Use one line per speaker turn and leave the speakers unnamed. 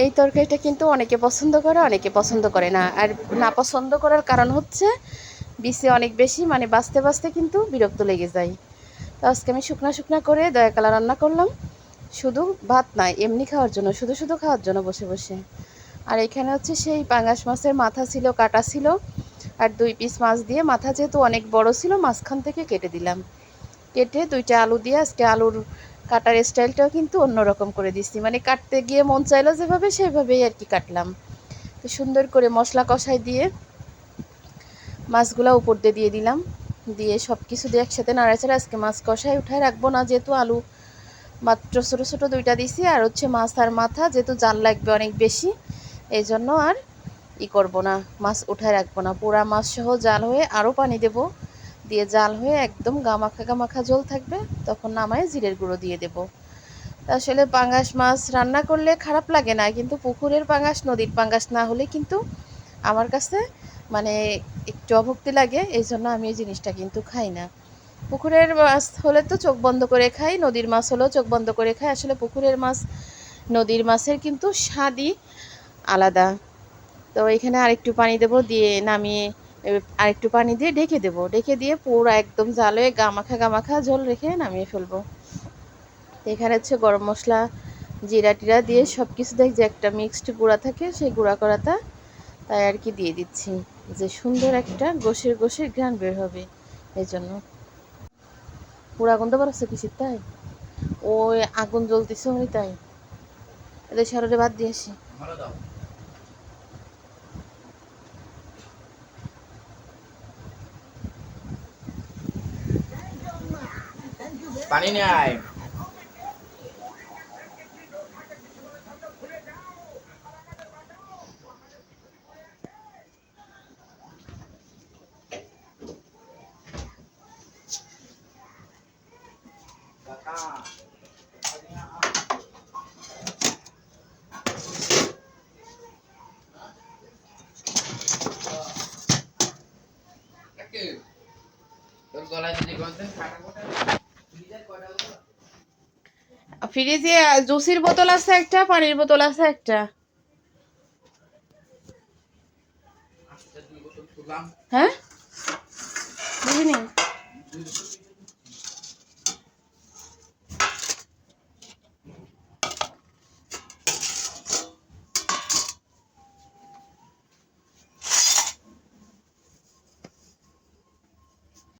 এই তরকারিটা কিন্তু অনেকে পছন্দ করে, অনেকে পছন্দ করে না। আর না পছন্দ করার কারণ হচ্ছে বিসি অনেক বেশি, মানে বাছতে বাছতে কিন্তু বিরক্ত লেগে যায়। তো আজকে আমি শুকনা শুকনা করে দয়া কালা রান্না করলাম, শুধু ভাত নয়, এমনি খাওয়ার জন্য, শুধু শুধু খাওয়ার জন্য বসে বসে। আর এখানে হচ্ছে সেই পাঙ্গাস মাছের মাথা ছিল, কাটা ছিল, আর 2 পিস মাছ দিয়ে, মাথা যেহেতু অনেক বড় ছিল মাঝখান থেকে কেটে দিলাম। কেটে 2টা আলু দিয়ে আজকে আলুর কাটার স্টাইলটাও কিন্তু অন্যরকম করে দিচ্ছি, মানে কাটতে গিয়ে মন চাইলো যেভাবে সেভাবেই আর কি কাটলাম। তো সুন্দর করে মশলা কষাই দিয়ে মাছগুলো উপর দিয়ে দিলাম, দিয়ে সব কিছু দিয়ে একসাথে নাড়াচাড়া আজকে মাছ কষাই উঠায় রাখবো না, যেহেতু আলু মাত্র ছোটো ছোটো 2টা দিছি, আর হচ্ছে মাছ আর মাথা যেহেতু জাল লাগবে অনেক বেশি, এই জন্য আর করব না, মাছ উঠায় রাখবো না, পুরা মাছ সহ জাল হয়ে আরও পানি দেব, দিয়ে জাল হয়ে একদম গামাখা গামাখা ঝোল থাকবে, তখন নামায় জিরের গুঁড়ো দিয়ে দেব। আসলে পাঙ্গাস মাছ রান্না করলে খারাপ লাগে না, কিন্তু পুকুরের পাঙ্গাস, নদীর পাঙ্গাস না হলে কিন্তু আমার কাছে মানে একটু অভুক্তি লাগে, এই জন্য আমি এই জিনিসটা কিন্তু খাই না। পুকুরের মাছ হলে তো চোখ বন্ধ করে খাই, নদীর মাছ হলেও চোখ বন্ধ করে খাই। আসলে পুকুরের মাছ নদীর মাছের কিন্তু স্বাদই আলাদা। তো এখানে আরেকটু পানি দেব, দিয়ে নামিয়ে আরেকটু পানি দিয়ে ঢেকে দেব, ঢেকে দিয়ে পুরো একদম জাল হয়ে গামাখা গামাখা ঝোল রেখে নামিয়ে ফেলবো। এখানে হচ্ছে গরম মশলা, জিরা টিরা দিয়ে সব কিছু দেখ যে একটা মিক্সড গুঁড়া থাকে, সেই গুঁড়া করাটা তাই আর কি দিয়ে দিচ্ছি, যে সুন্দর একটা গোশের গোশের ঘ্রাণ বের হবে এই জন্য। পুরা গন্ধ বেরোচ্ছে কিসির তাই? ওই আগুন জ্বলতেছে ওই তাই। এদের শহরে বাদ দিয়ে আসি।
পানি নিয়ে আয়।
ফ্রিজে জুসির বোতল আছে একটা, পানির বোতল আছে একটা। হ্যাঁ বুঝিনি।